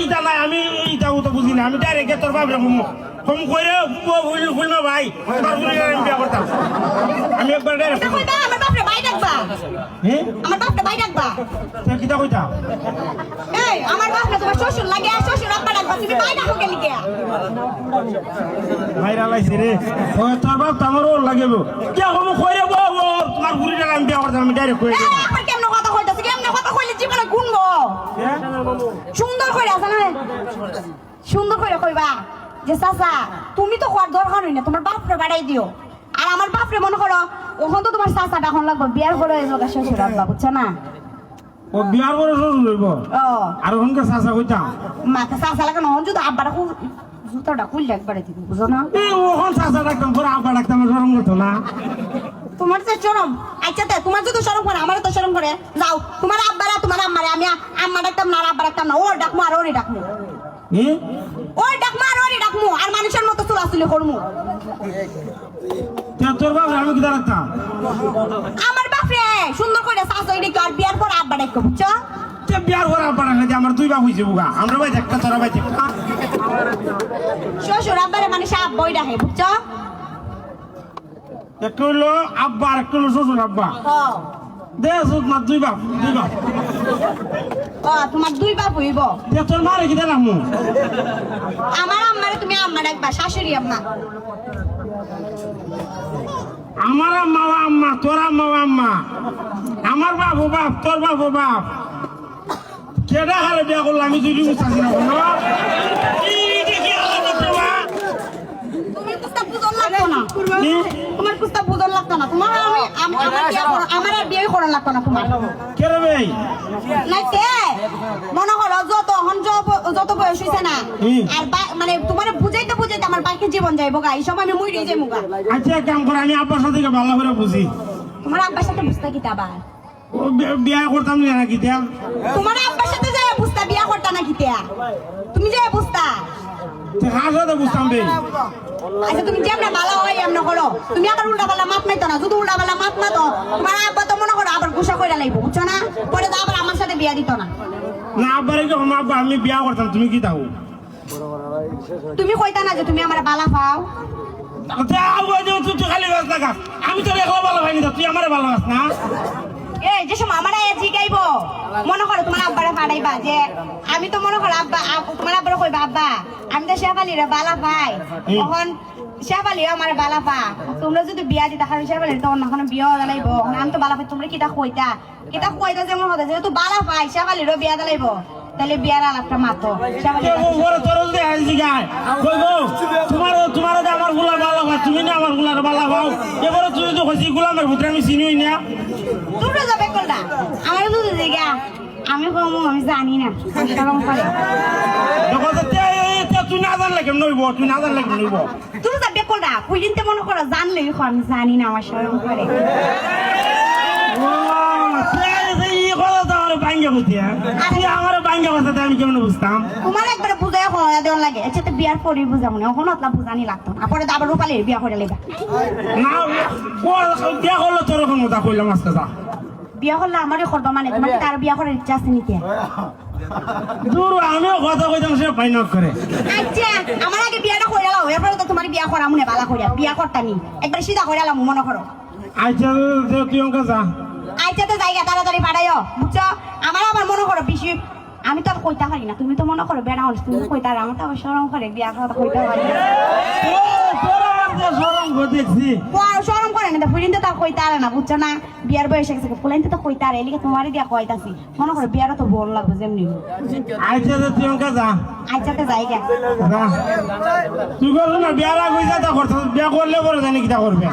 ইটা নাই আমি ইটা তো বুঝি না আমি ডাইরেক্ট তোর বাপরে ফোন করে বলবো ভাই তোমার বুড়ি আমি বিয়া করতাম আমি একবার ডাইরেক্ট আমার বাপরে ভাই ডাকবা হ্যাঁ আমার বাপরে ভাই ডাকবা তুই কিটা কইতা এই আমার বাপরে তোমার শ্বশুর লাগে শ্বশুর আব্বা ডাকবা তুমি ভাই ডাকো কে লিগে ভাইরা লাইছে রে ও তোর বাপ তো আমার ওর লাগে কে হম কইরে বউ তোমার বুড়ি আমি বিয়া করতাম আমি ডাইরেক্ট কই এই আমার কেমন কথা কইতাছ কেমন কথা কইলে জীবনে গুনবো সুন্দর কইরা আছে না সুন্দর কইরা কইবা যে চাচা তুমি তো হওয়ার দরকার হই না তোমার বাপরে বাড়াই দিও আর আমার বাপরে মনে করো ওখান তো তোমার চাচা ডাকন লাগবে বিয়ার করে এসে শ্বশুর আব্বা বুঝছো না ও বিয়ার করে শ্বশুর হইব ও আর ওখানকার চাচা কইতাম মাকে চাচা লাগে না যদি আব্বারা জুতাটা খুললে একবারে দিবি বুঝো না ওখান চাচা ডাকতাম পরে আব্বা ডাকতাম সরম করতো না তোমার যে শরম আচ্ছা তোমার যদি শরম করে আমারও তো শরম করে যাও তোমার আব্বারা তোমার আম্মারে আমি আম্মা ডাকতাম না আর আব্বা ডাকতাম না ওর ডাকমু আর ওরই ডাকমু ওর ডাকমু আর ওরই ডাকমু আর মানুষের মতো চুলাচুলি করমু তোর বাপ আমি কি ডাকতাম আমার বাপরে সুন্দর করে চাচা এদিকে আর বিয়ার পর আব্বা ডাকবো বুঝছো বিয়ার করে আব্বা ডাকে আমার দুই বাপ হয়েছে বুগা আমরা ভাই একটা তোরা ভাই একটা শ্বশুর আব্বারে মানে আব্বাই ডাকে বুঝছো একটা হইলো আব্বা আর একটা হইলো শ্বশুর আব্বা দেশ না দুই বাপ তোমার দুই বাপ হইব তোর মারে কি দিলাম আমার আম্মারে তুমি আম্মা ডাকবা শাশুড়ি আম্মা আমার আম্মা আম্মা তোর আম্মা আম্মা আমার বাপ ও বাপ তোর বাপ ও বাপ কেডা হারে বিয়া করলাম আমি দুই বুঝাছি না তুমি কুস্তা বুঝন লাগতো না তোমার কুস্তা বুঝন লাগতো না তোমার আমার আর বিয়ে করা লাগতো না তোমার কে রে ভাই নাইতে মনে করো যত বয়স হইছে না আর মানে তোমার বুঝাইতে বুঝাইতে আমার বাকি জীবন যাইবো গা এই সময় আমি মরে যাইবো গা আচ্ছা কাম করে আমি আব্বার সাথে ভালো করে বুঝি তোমার আব্বার সাথে বুঝতে কি আবার বিয়া করতাম না কি দেয়া তোমার আব্বার সাথে যাই বুঝতা বিয়া করতা না কি দেয়া তুমি যাই বুঝতা কার সাথে বুঝতাম রে আচ্ছা তুমি যেমন ভালো হয় এমন করো তুমি আবার উল্টা পাল্লা মাপ নাইতো না যদি উল্টা পাল্লা মাপ না তো তোমার আব্বা তো মনে করো আবার গুসা কইরা লাইবো বুঝছো না পরে তো আবার আমার সাথে বিয়া দিত না না আব্বারে যখন আব্বা আমি বিয়া করতাম তুমি কি দাও তুমি কইতা না যে তুমি আমার বালা পাও তুই খালি বাস না আমি তো একলা ভালো হয়নি তুই আমার ভালো বাস না এই যে সময় আমার জিগাইবো মনে করো তোমার আব্বারে ফাড়াইবা যে আমি তো মনে করো আব্বা তোমার আব্বারে কইবা আব্বা আমি তো শেফালিরে বালা পাই তখন শেফালিও আমার বালা পা তোমরা যদি বিয়া দিতা কারণ শেফালির তখন এখন বিয়া দালাইব আমি তো বালা পাই তোমরা কিটা কইতা যেমন হতে যেহেতু বালা পাই শেফালিরও বিয়া দালাইব তাহলে বিয়ার আলাপটা মাতো তোমার আমার গুলা ভালো হয় তুমি না আমার গুলার ভালো পাও এবারে তুমি তো হয়েছি গুলামের ভিতরে আমি চিনি না তোমরা যাবে কোনটা আমার তো জায়গা আমি কমু আমি জানি না শরম করে তুই না জানলে কেমন নইব তুই না জানলে কেমন নইব তুমি যাবে কোনটা কুইদিনতে মনে করো জানলেই আমি জানি না আমার শরম করে আমি কেমন বুঝতাম তোমার একবারে বুঝাই হওয়া দেওয়া লাগে আচ্ছা তো বিয়ার পরে বুঝাবো না এখন আপনার বুঝানি লাগতো না পরে আবার রূপালির বিয়া করে লেবা না বিয়া করলো তোর এখন মতো কইলাম আজকে যা বিয়া করলে আমারই করবা মানে তোমার তার বিয়া করার ইচ্ছা আছে নাকি দূর আমিও কথা কইতাম সে পাই না করে আচ্ছা আমার আগে বিয়াটা করে লাও এরপরে তো তোমার বিয়া করা মনে বালা করিয়া বিয়া করতানি একবার সিধা করে লাম মনে করো আচ্ছা তুই অঙ্কা যা আচ্ছা তো জায়গা তাড়াতাড়ি বাড়াইও বুঝছো আমার মনে করো বেশি আমি তো আর কইতা পারি না তুমি তো মনে করো বেড়া হল তুমি কইতা আমার তো শরম করে বিয়া কথা কইতা পারি শরম করে না ফুরিনতে তো কইতা না বুঝছো না বিয়ার বয়স গেছে ফুলাইতে তো কইতা আর এলিকে তোমারই দিয়া কইতাছি মনে করো বিয়ারও তো বল লাগবে যেমনি আচ্ছা তুই অঙ্কা যা আচ্ছা তো জায়গা তুই করবো না বিয়া লাগবে যা করতে বিয়া করলে পরে জানি কিটা করবে